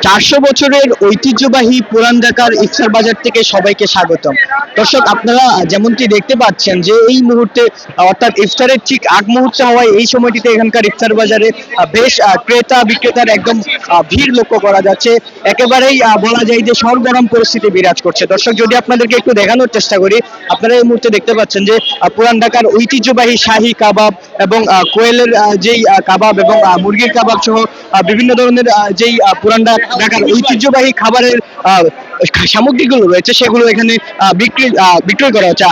400 বছরের ঐতিহ্যবাহী পুরান ঢাকার ইফতার বাজার থেকে সবাইকে স্বাগতম। দর্শক, আপনারা যেমনটি দেখতে পাচ্ছেন যে এই মুহূর্তে অর্থাৎ ইফতারের ঠিক আগ মুহূর্তে হওয়ায় এই সময়টিতে এখানকার ইফতার বাজারে বেশ ক্রেতা বিক্রেতার একদম ভিড় লক্ষ্য করা যাচ্ছে। একেবারেই বলা যায় যে সরগরম পরিস্থিতি বিরাজ করছে। দর্শক, যদি আপনাদেরকে একটু দেখানোর চেষ্টা করি, আপনারা এই মুহূর্তে দেখতে পাচ্ছেন যে পুরান ঢাকার ঐতিহ্যবাহী শাহী কাবাব এবং কোয়েলের যেই কাবাব এবং মুরগির কাবাব সহ বিভিন্ন ধরনের যেই পুরান ঢাকার ঐতিহ্যবাহী খাবারের সামগ্রীগুলো রয়েছে সেগুলো এখানে বিক্রয় করা হচ্ছে।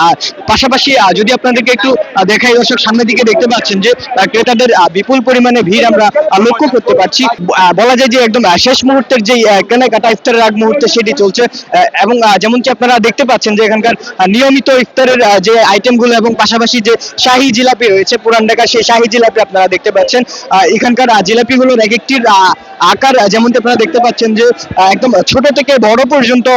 পাশাপাশি যদি আপনাদেরকে একটু দেখাই, দর্শক সামনের দিকে দেখতে পাচ্ছেন যে ক্রেতাদের বিপুল পরিমাণে ভিড় আমরা লক্ষ্য করতে পারছি। বলা যায় যে একদম শেষ মুহূর্তের যে কেনাকাটা ইফতারের আগ মুহূর্তে সেটি চলছে। এবং যেমনকি আপনারা দেখতে পাচ্ছেন যে এখানকার নিয়মিত ইফতারের যে আইটেমগুলো এবং পাশাপাশি যে শাহী জিলাপি রয়েছে পুরান ঢাকার, সেই শাহী জিলাপি আপনারা দেখতে পাচ্ছেন। এখানকার জিলাপিগুলোর এক একটির আকার যেমনটি আপনারা দেখতে পাচ্ছেন যে একদম ছোট থেকে বড় পর্যন্ত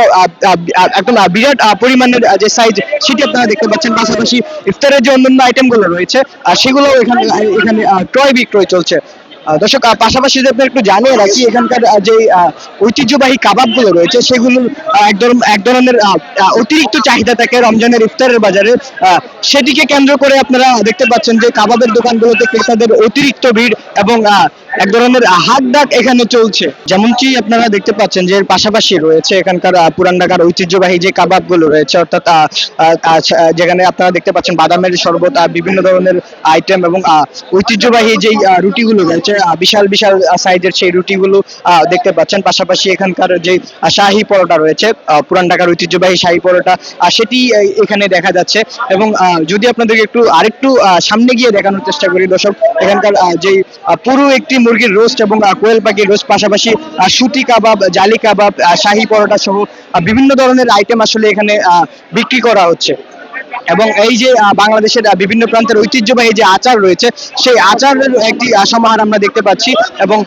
একদম বিরাট পরিমাণের যে সাইজ সেটি আপনারা দেখতে পাচ্ছেন। পাশাপাশি ইফতারের যে অন্যান্য আইটেমগুলো রয়েছে সেগুলো এখানে এখানে ক্রয় বিক্রয় চলছে। দর্শক, পাশাপাশি যদি আপনার একটু জানিয়ে রাখি, এখানকার যে ঐতিহ্যবাহী কাবাবগুলো রয়েছে সেগুলো এক ধরনের অতিরিক্ত চাহিদা থাকে রমজানের ইফতারের বাজারে। সেটিকে কেন্দ্র করে আপনারা দেখতে পাচ্ছেন যে কাবাবের দোকানগুলোতে ক্রেতাদের অতিরিক্ত ভিড় এবং এক ধরনের হাট ডাক এখানে চলছে। যেমনটি আপনারা দেখতে পাচ্ছেন যে এর পাশাপাশি রয়েছে এখানকার পুরান ঢাকার ঐতিহ্যবাহী যে কাবাবগুলো রয়েছে, অর্থাৎ যেখানে আপনারা দেখতে পাচ্ছেন বাদামের শরবত, বিভিন্ন ধরনের আইটেম এবং ঐতিহ্যবাহী যেই রুটিগুলো রয়েছে, বিশাল বিশাল সাইজের সেই রুটিগুলো দেখতে পাচ্ছেন। পাশাপাশি এখানকার যে শাহী পরোটা রয়েছে, পুরান ঢাকার ঐতিহ্যবাহী শাহী পরোটা, সেটি এখানে দেখা যাচ্ছে। এবং যদি আপনাদেরকে আরেকটু সামনে গিয়ে দেখানোর চেষ্টা করি, দর্শক এখানকার যে পুরো একটি মুরগির রোস্ট এবং কোয়েল পাখির রোস্ট, পাশাপাশি সুতি কাবাব, জালি কাবাব, শাহী পরোটা সহ বিভিন্ন ধরনের আইটেম আসলে এখানে বিক্রি করা হচ্ছে। এবং এই যে বাংলাদেশের বিভিন্ন প্রান্তের ঐতিহ্যবাহী যে আচার রয়েছে সেই আচারের একটি সমাহার আমরা দেখতে পাচ্ছি। এবং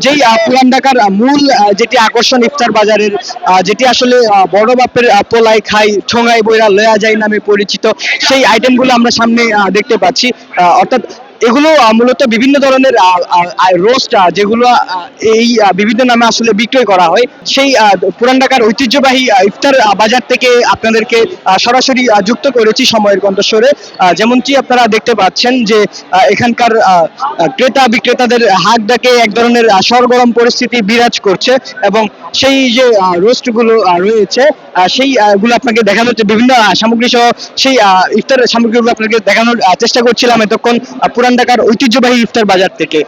যেই পুরান ঢাকার মূল যেটি আকর্ষণ ইফতার বাজারের, যেটি আসলে বড় বাপের পোলাই খাই ঠোঙাই বইরা লয়া যায় নামে পরিচিত, সেই আইটেমগুলো আমরা সামনে দেখতে পাচ্ছি। অর্থাৎ এগুলো মূলত বিভিন্ন ধরনের রোস্ট, যেগুলো এই বিভিন্ন নামে আসলে বিক্রয় করা হয়। সেই পুরান ঢাকার ঐতিহ্যবাহী ইফতার বাজার থেকে আপনাদেরকে সরাসরি যুক্ত করেছি সময়ের কণ্ঠস্বরে। যেমনটি আপনারা দেখতে পাচ্ছেন যে এখানকার ক্রেতা বিক্রেতাদের হাত ডাকে এক ধরনের সরগরম পরিস্থিতি বিরাজ করছে। এবং সেই যে রোস্টগুলো রয়েছে সেই গুলো আপনাকে দেখানোর, বিভিন্ন সামগ্রী সহ সেই ইফতার সামগ্রীগুলো আপনাকে দেখানোর চেষ্টা করছিলাম এতক্ষণ পুরান ঢাকার ঐতিহ্যবাহী ইফতার বাজার থেকে।